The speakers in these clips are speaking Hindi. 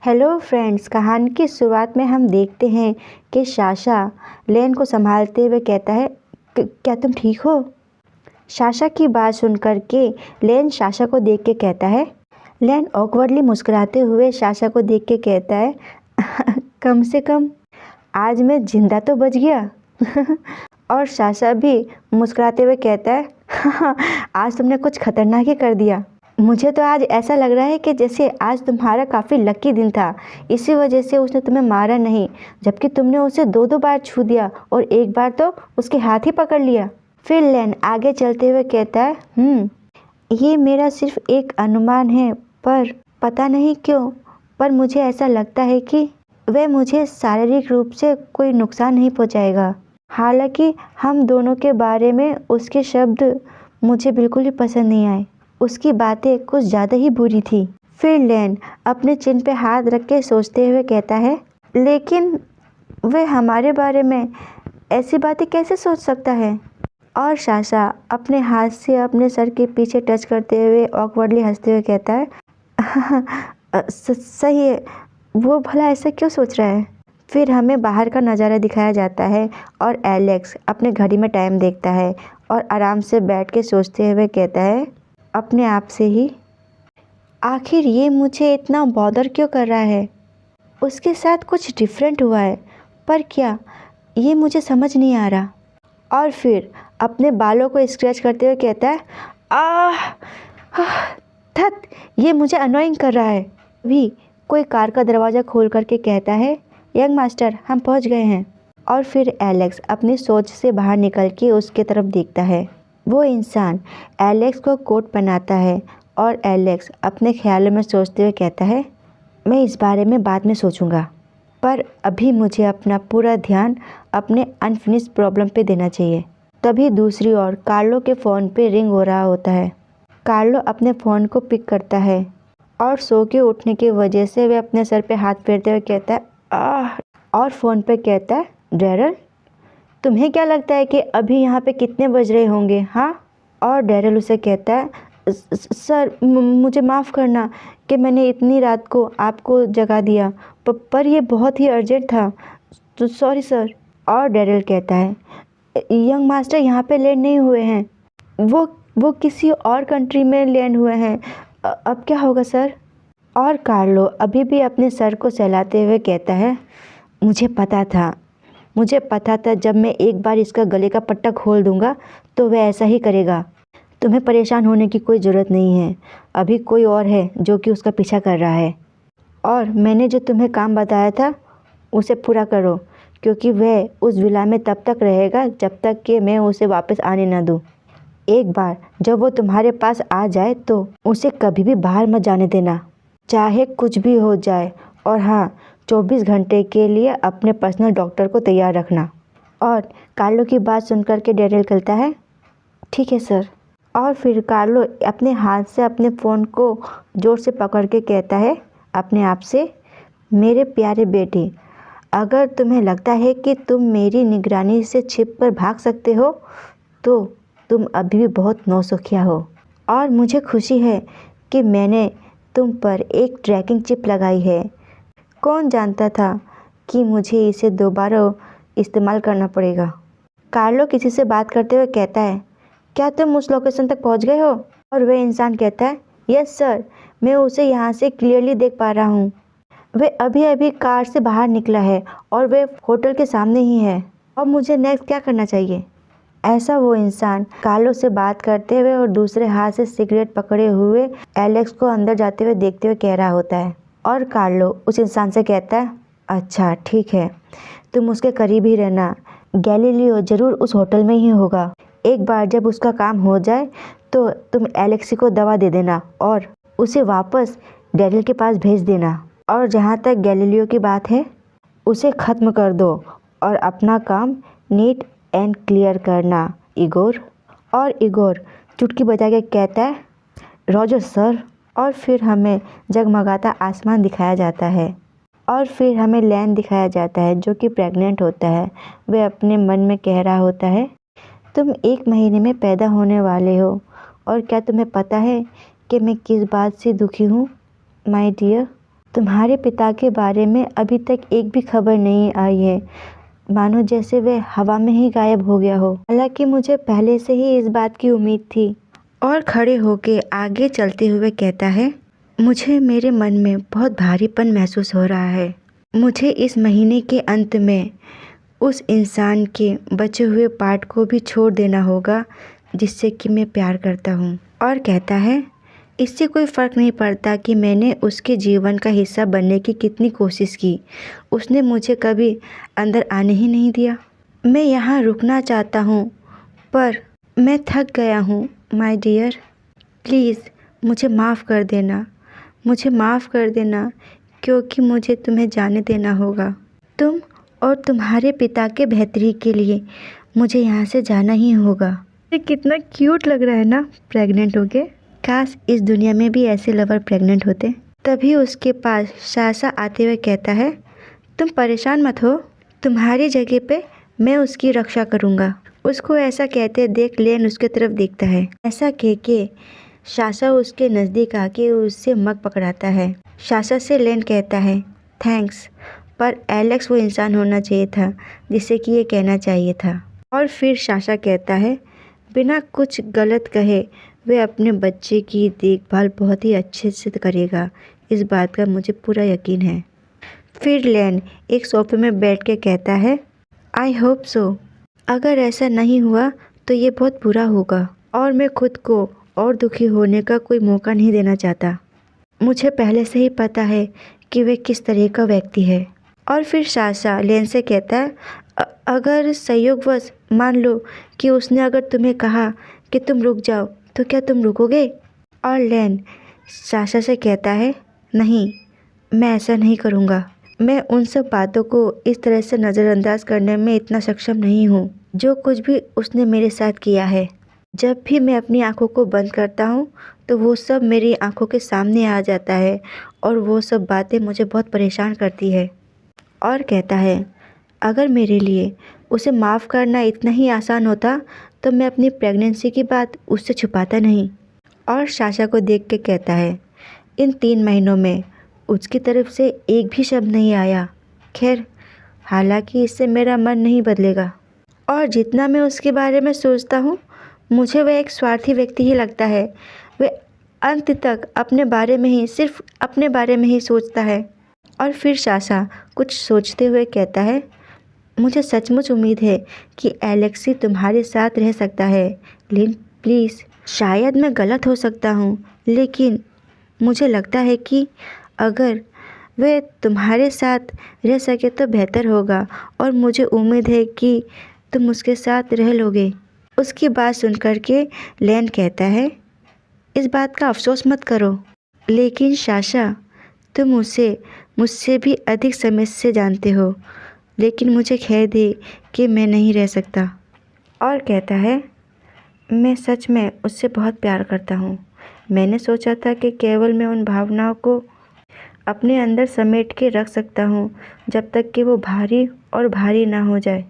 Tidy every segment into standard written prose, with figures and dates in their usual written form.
हेलो फ्रेंड्स, कहानी की शुरुआत में हम देखते हैं कि साशा लेन को संभालते हुए कहता है, क्या तुम ठीक हो? साशा की बात सुनकर के लेन साशा को देख के कहता है। लेन ऑकवर्डली मुस्कुराते हुए साशा को देख के कहता है, कम से कम आज मैं जिंदा तो बच गया। और साशा भी मुस्कुराते हुए कहता है, आज तुमने कुछ खतरनाक ही कर दिया। मुझे तो आज ऐसा लग रहा है कि जैसे आज तुम्हारा काफ़ी लकी दिन था, इसी वजह से उसने तुम्हें मारा नहीं, जबकि तुमने उसे दो बार छू दिया और एक बार तो उसके हाथ ही पकड़ लिया। फिर लेन आगे चलते हुए कहता है, ये मेरा सिर्फ एक अनुमान है, पर पता नहीं क्यों, पर मुझे ऐसा लगता है कि वह मुझे शारीरिक रूप से कोई नुकसान नहीं पहुंचाएगा। हालांकि हम दोनों के बारे में उसके शब्द मुझे बिल्कुल ही पसंद नहीं आए। उसकी बातें कुछ ज़्यादा ही बुरी थी। फिर लेन अपने चिन पे हाथ रख के सोचते हुए कहता है, लेकिन वह हमारे बारे में ऐसी बातें कैसे सोच सकता है? और साशा अपने हाथ से अपने सर के पीछे टच करते हुए ऑकवर्डली हंसते हुए कहता है, सही है, वो भला ऐसा क्यों सोच रहा है? फिर हमें बाहर का नज़ारा दिखाया जाता है और एलेक्स अपने घड़ी में टाइम देखता है और आराम से बैठ के सोचते हुए कहता है अपने आप से ही, आखिर ये मुझे इतना बॉदर क्यों कर रहा है? उसके साथ कुछ डिफरेंट हुआ है, पर क्या, ये मुझे समझ नहीं आ रहा। और फिर अपने बालों को स्क्रैच करते हुए कहता है, थत, ये मुझे अनोइंग कर रहा है। भी कोई कार का दरवाज़ा खोल करके कहता है, यंग मास्टर, हम पहुंच गए हैं। और फिर एलेक्स अपनी सोच से बाहर निकल के उसके तरफ देखता है। वो इंसान एलेक्स को कोट पहनाता है और एलेक्स अपने ख्यालों में सोचते हुए कहता है, मैं इस बारे में बाद में सोचूंगा, पर अभी मुझे अपना पूरा ध्यान अपने अनफिनिश्ड प्रॉब्लम पे देना चाहिए। तभी दूसरी ओर कार्लो के फ़ोन पे रिंग हो रहा होता है। कार्लो अपने फ़ोन को पिक करता है और सो के उठने की वजह से वह अपने सर पे हाथ फेरते हुए कहता है, आह, और फ़ोन पे कहता है, डैरल, तुम्हें क्या लगता है कि अभी यहाँ पे कितने बज रहे होंगे? हाँ। और डैरल उसे कहता है, सर मुझे माफ़ करना कि मैंने इतनी रात को आपको जगा दिया, पर ये बहुत ही अर्जेंट था, तो सॉरी सर। और डैरल कहता है, यंग मास्टर यहाँ पे लैंड नहीं हुए हैं, वो किसी और कंट्री में लैंड हुए हैं, अब क्या होगा सर? और कार्लो अभी भी अपने सर को सहलाते हुए कहता है, मुझे पता था जब मैं एक बार इसका गले का पट्टा खोल दूंगा तो वह ऐसा ही करेगा। तुम्हें परेशान होने की कोई ज़रूरत नहीं है, अभी कोई और है जो कि उसका पीछा कर रहा है, और मैंने जो तुम्हें काम बताया था उसे पूरा करो, क्योंकि वह उस विला में तब तक रहेगा जब तक कि मैं उसे वापस आने न दूँ। एक बार जब वो तुम्हारे पास आ जाए तो उसे कभी भी बाहर मत जाने देना, चाहे कुछ भी हो जाए। और हाँ, 24 घंटे के लिए अपने पर्सनल डॉक्टर को तैयार रखना। और कार्लो की बात सुनकर के डैरल कहता है, ठीक है सर। और फिर कार्लो अपने हाथ से अपने फ़ोन को ज़ोर से पकड़ के कहता है अपने आप से, मेरे प्यारे बेटे, अगर तुम्हें लगता है कि तुम मेरी निगरानी से छिप कर भाग सकते हो तो तुम अभी भी बहुत नौसिखिया हो। और मुझे खुशी है कि मैंने तुम पर एक ट्रैकिंग चिप लगाई है। कौन जानता था कि मुझे इसे दोबारा इस्तेमाल करना पड़ेगा। कार्लो किसी से बात करते हुए कहता है, क्या तुम उस लोकेशन तक पहुंच गए हो? और वह इंसान कहता है, यस सर, मैं उसे यहाँ से क्लियरली देख पा रहा हूँ। वह अभी अभी कार से बाहर निकला है और वह होटल के सामने ही है। अब मुझे नेक्स्ट क्या करना चाहिए? ऐसा वो इंसान कार्लो से बात करते हुए और दूसरे हाथ से सिगरेट पकड़े हुए एलेक्स को अंदर जाते हुए देखते हुए कह रहा होता है। और कार्लो उस इंसान से कहता है, अच्छा ठीक है, तुम उसके करीब ही रहना, गैलीलियो ज़रूर उस होटल में ही होगा। एक बार जब उसका काम हो जाए तो तुम एलेक्सी को दवा दे देना और उसे वापस डैरिल के पास भेज देना। और जहाँ तक गैलीलियो की बात है, उसे ख़त्म कर दो और अपना काम नीट एंड क्लियर करना, इगोर। और इगोर चुटकी बजा के कहता है, रॉजर सर। और फिर हमें जगमगाता आसमान दिखाया जाता है और फिर हमें लैन दिखाया जाता है जो कि प्रेग्नेंट होता है। वह अपने मन में कह रहा होता है, तुम 1 महीने में पैदा होने वाले हो, और क्या तुम्हें पता है कि मैं किस बात से दुखी हूँ माय डियर? तुम्हारे पिता के बारे में अभी तक एक भी खबर नहीं आई है, मानो जैसे वह हवा में ही गायब हो गया हो। हालांकि मुझे पहले से ही इस बात की उम्मीद थी। और खड़े होके आगे चलते हुए कहता है, मुझे मेरे मन में बहुत भारीपन महसूस हो रहा है। मुझे इस महीने के अंत में उस इंसान के बचे हुए पार्ट को भी छोड़ देना होगा जिससे कि मैं प्यार करता हूँ। और कहता है, इससे कोई फ़र्क नहीं पड़ता कि मैंने उसके जीवन का हिस्सा बनने की कितनी कोशिश की, उसने मुझे कभी अंदर आने ही नहीं दिया। मैं यहाँ रुकना चाहता हूँ पर मैं थक गया हूँ माय डियर। प्लीज़ मुझे माफ़ कर देना, मुझे माफ़ कर देना, क्योंकि मुझे तुम्हें जाने देना होगा। तुम और तुम्हारे पिता के बेहतरी के लिए मुझे यहाँ से जाना ही होगा। ये कितना क्यूट लग रहा है ना प्रेग्नेंट होके। काश इस दुनिया में भी ऐसे लवर प्रेग्नेंट होते। तभी उसके पास सासा आते हुए कहता है, तुम परेशान मत हो, तुम्हारी जगह पे मैं उसकी रक्षा करूँगा। उसको ऐसा कहते देख लेन उसके तरफ देखता है। ऐसा कह के सासा उसके नज़दीक आके उससे मग पकड़ाता है। सासा से लेन कहता है, थैंक्स, पर एलेक्स वो इंसान होना चाहिए था जिसे कि ये कहना चाहिए था। और फिर सासा कहता है, बिना कुछ गलत कहे वह अपने बच्चे की देखभाल बहुत ही अच्छे से करेगा, इस बात का मुझे पूरा यकीन है। फिर लेन एक सोफे में बैठ के कहता है, आई होप सो। अगर ऐसा नहीं हुआ तो ये बहुत बुरा होगा और मैं खुद को और दुखी होने का कोई मौका नहीं देना चाहता। मुझे पहले से ही पता है कि वे किस तरह का व्यक्ति है। और फिर सासा लेन से कहता है, अगर संयोगवश मान लो कि उसने अगर तुम्हें कहा कि तुम रुक जाओ तो क्या तुम रुकोगे? और लेन सासा से कहता है, नहीं, मैं ऐसा नहीं करूँगा। मैं उन सब बातों को इस तरह से नज़रअंदाज करने में इतना सक्षम नहीं हूँ जो कुछ भी उसने मेरे साथ किया है। जब भी मैं अपनी आँखों को बंद करता हूँ तो वो सब मेरी आँखों के सामने आ जाता है और वो सब बातें मुझे बहुत परेशान करती है। और कहता है, अगर मेरे लिए उसे माफ़ करना इतना ही आसान होता तो मैं अपनी प्रेगनेंसी की बात उससे छुपाता नहीं। और साशा को देख के कहता है, इन 3 महीनों में उसकी तरफ से एक भी शब्द नहीं आया। खैर, हालांकि इससे मेरा मन नहीं बदलेगा और जितना मैं उसके बारे में सोचता हूँ मुझे वह एक स्वार्थी व्यक्ति ही लगता है। वह अंत तक अपने बारे में ही, सिर्फ अपने बारे में ही सोचता है। और फिर साशा कुछ सोचते हुए कहता है, मुझे सचमुच उम्मीद है कि एलेक्सी तुम्हारे साथ रह सकता है। लिन प्लीज़, शायद मैं गलत हो सकता हूँ लेकिन मुझे लगता है कि अगर वह तुम्हारे साथ रह सके तो बेहतर होगा और मुझे उम्मीद है कि तुम उसके साथ रह लोगे। उसकी बात सुनकर के लेन कहता है, इस बात का अफसोस मत करो, लेकिन साशा तुम उसे मुझसे भी अधिक समय से जानते हो, लेकिन मुझे खेद है कि मैं नहीं रह सकता। और कहता है, मैं सच में उससे बहुत प्यार करता हूँ। मैंने सोचा था कि केवल मैं उन भावनाओं को अपने अंदर समेट के रख सकता हूँ जब तक कि वो भारी और भारी ना हो जाए।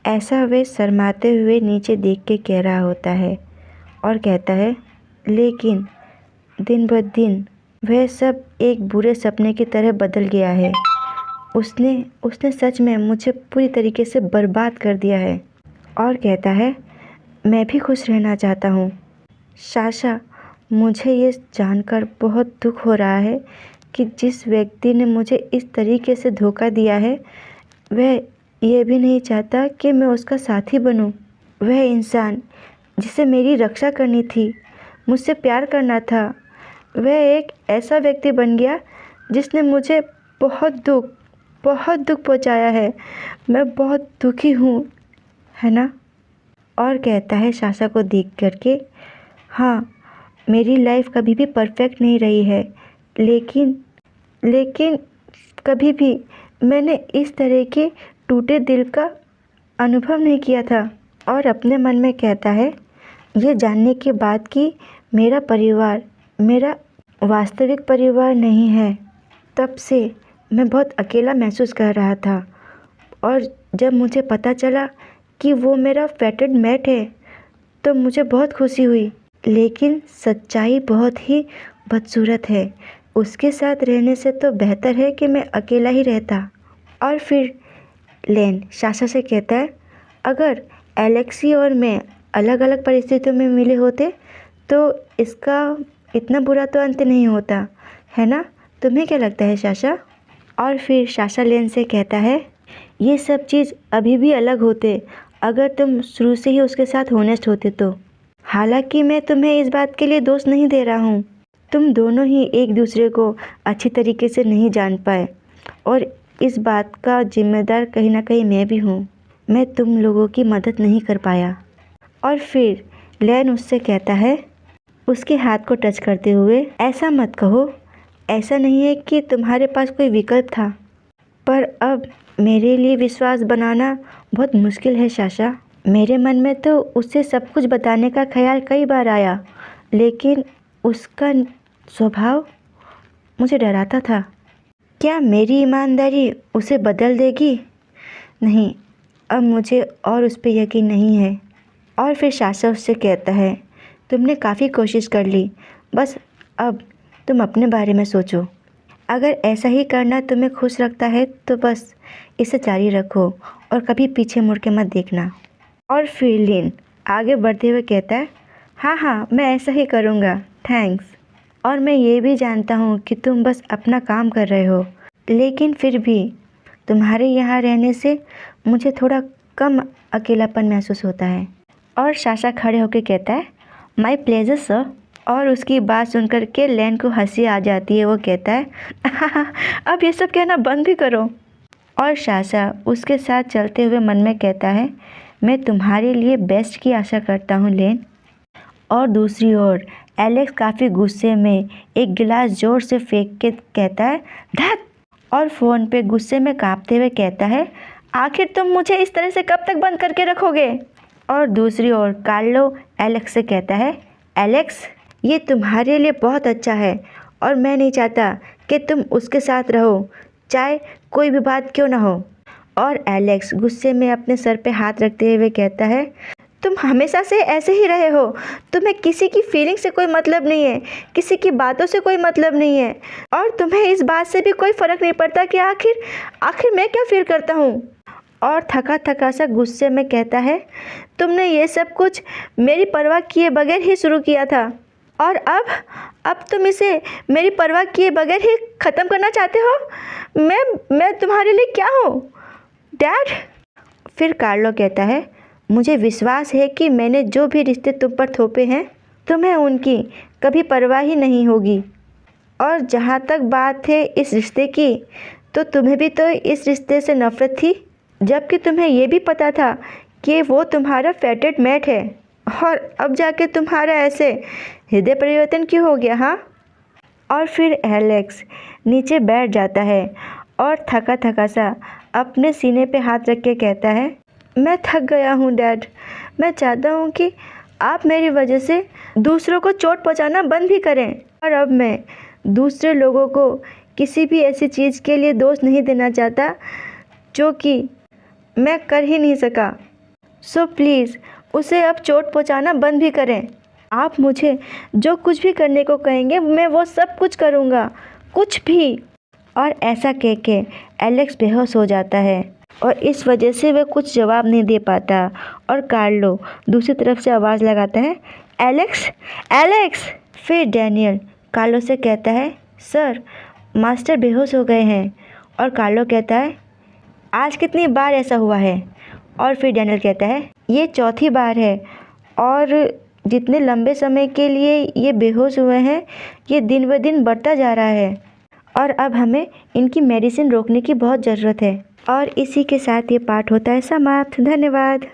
ऐसा वे शर्माते हुए नीचे देख के कह रहा होता है और कहता है, लेकिन दिन ब दिन वह सब एक बुरे सपने की तरह बदल गया है। उसने सच में मुझे पूरी तरीके से बर्बाद कर दिया है। और कहता है, मैं भी खुश रहना चाहता हूँ। साशा, मुझे ये जानकर बहुत दुख हो रहा है कि जिस व्यक्ति ने मुझे इस तरीके से धोखा दिया है वह ये भी नहीं चाहता कि मैं उसका साथी बनूं। वह इंसान जिसे मेरी रक्षा करनी थी, मुझसे प्यार करना था, वह एक ऐसा व्यक्ति बन गया जिसने मुझे बहुत दुख पहुंचाया है। मैं बहुत दुखी हूँ, है ना? और कहता है साशा को देख करके, हाँ, मेरी लाइफ कभी भी परफेक्ट नहीं रही है, लेकिन कभी भी मैंने इस तरह के टूटे दिल का अनुभव नहीं किया था। और अपने मन में कहता है, ये जानने के बाद कि मेरा परिवार मेरा वास्तविक परिवार नहीं है, तब से मैं बहुत अकेला महसूस कर रहा था। और जब मुझे पता चला कि वो मेरा फेटेड मेट है तो मुझे बहुत खुशी हुई। लेकिन सच्चाई बहुत ही बदसूरत है। उसके साथ रहने से तो बेहतर है कि मैं अकेला ही रहता। और फिर लेन साशा से कहता है, अगर एलेक्सी और मैं अलग अलग परिस्थितियों में मिले होते तो इसका इतना बुरा तो अंत नहीं होता, है ना? तुम्हें क्या लगता है साशा? और फिर साशा लेन से कहता है, ये सब चीज़ अभी भी अलग होते अगर तुम शुरू से ही उसके साथ होनेस्ट होते तो। हालांकि मैं तुम्हें इस बात के लिए दोष नहीं दे रहा हूँ, तुम दोनों ही एक दूसरे को अच्छी तरीके से नहीं जान पाए और इस बात का जिम्मेदार कहीं ना कहीं मैं भी हूँ। मैं तुम लोगों की मदद नहीं कर पाया। और फिर लेन उससे कहता है, उसके हाथ को टच करते हुए, ऐसा मत कहो, ऐसा नहीं है कि तुम्हारे पास कोई विकल्प था, पर अब मेरे लिए विश्वास बनाना बहुत मुश्किल है साशा। मेरे मन में तो उससे सब कुछ बताने का ख्याल कई बार आया, लेकिन उसका स्वभाव मुझे डराता था। क्या मेरी ईमानदारी उसे बदल देगी? नहीं, अब मुझे और उस पर यकीन नहीं है। और फिर साशा उससे कहता है, तुमने काफ़ी कोशिश कर ली, बस अब तुम अपने बारे में सोचो। अगर ऐसा ही करना तुम्हें खुश रखता है तो बस इसे जारी रखो और कभी पीछे मुड़ के मत देखना। और फिर लिन आगे बढ़ते हुए कहता है, हाँ हाँ, मैं ऐसा ही करूँगा, थैंक्स। और मैं ये भी जानता हूँ कि तुम बस अपना काम कर रहे हो, लेकिन फिर भी तुम्हारे यहाँ रहने से मुझे थोड़ा कम अकेलापन महसूस होता है। और साशा खड़े होकर कहता है, माय प्लेजर सर। और उसकी बात सुनकर के लेन को हंसी आ जाती है। वो कहता है, अब ये सब कहना बंद भी करो। और साशा उसके साथ चलते हुए मन में कहता है, मैं तुम्हारे लिए बेस्ट की आशा करता हूँ लेन। और दूसरी ओर एलेक्स काफ़ी गुस्से में एक गिलास जोर से फेंक के कहता है, धत। और फ़ोन पे गुस्से में कांपते हुए कहता है, आखिर तुम मुझे इस तरह से कब तक बंद करके रखोगे? और दूसरी ओर कार्लो एलेक्स से कहता है, एलेक्स, ये तुम्हारे लिए बहुत अच्छा है और मैं नहीं चाहता कि तुम उसके साथ रहो, चाहे कोई भी बात क्यों ना हो। और एलेक्स गुस्से में अपने सर पे हाथ रखते हुए कहता है, तुम हमेशा से ऐसे ही रहे हो, तुम्हें किसी की फीलिंग से कोई मतलब नहीं है, किसी की बातों से कोई मतलब नहीं है, और तुम्हें इस बात से भी कोई फ़र्क नहीं पड़ता कि आखिर मैं क्या फील करता हूँ। और थका थका सा गुस्से में कहता है, तुमने ये सब कुछ मेरी परवाह किए बगैर ही शुरू किया था और अब तुम इसे मेरी परवाह किए बगैर ही ख़त्म करना चाहते हो। मैं तुम्हारे लिए क्या हूँ डैड? फिर कार्लो कहता है, मुझे विश्वास है कि मैंने जो भी रिश्ते तुम पर थोपे हैं तुम्हें उनकी कभी परवाह ही नहीं होगी। और जहाँ तक बात है इस रिश्ते की, तो तुम्हें भी तो इस रिश्ते से नफ़रत थी, जबकि तुम्हें ये भी पता था कि वो तुम्हारा फेवरेट मैट है। और अब जाके तुम्हारा ऐसे हृदय परिवर्तन क्यों हो गया? हाँ। और फिर एलेक्स नीचे बैठ जाता है और थका थका सा अपने सीने पे हाथ रख के कहता है, मैं थक गया हूँ डैड। मैं चाहता हूँ कि आप मेरी वजह से दूसरों को चोट पहुँचाना बंद भी करें, और अब मैं दूसरे लोगों को किसी भी ऐसी चीज़ के लिए दोष नहीं देना चाहता जो कि मैं कर ही नहीं सका। सो प्लीज़ उसे अब चोट पहुँचाना बंद भी करें। आप मुझे जो कुछ भी करने को कहेंगे मैं वो सब कुछ करूँगा, कुछ भी। और ऐसा कह के एलेक्स बेहोश हो जाता है और इस वजह से वह कुछ जवाब नहीं दे पाता। और कार्लो दूसरी तरफ से आवाज़ लगाता है, एलेक्स, एलेक्स। फिर डैनियल कार्लो से कहता है, सर, मास्टर बेहोश हो गए हैं। और कार्लो कहता है, आज कितनी बार ऐसा हुआ है? और फिर डैनियल कहता है, ये चौथी बार है, और जितने लंबे समय के लिए ये बेहोश हुए हैं ये दिन ब दिन बढ़ता जा रहा है, और अब हमें इनकी मेडिसिन रोकने की बहुत ज़रूरत है। और इसी के साथ ये पाठ होता है समाप्त। धन्यवाद।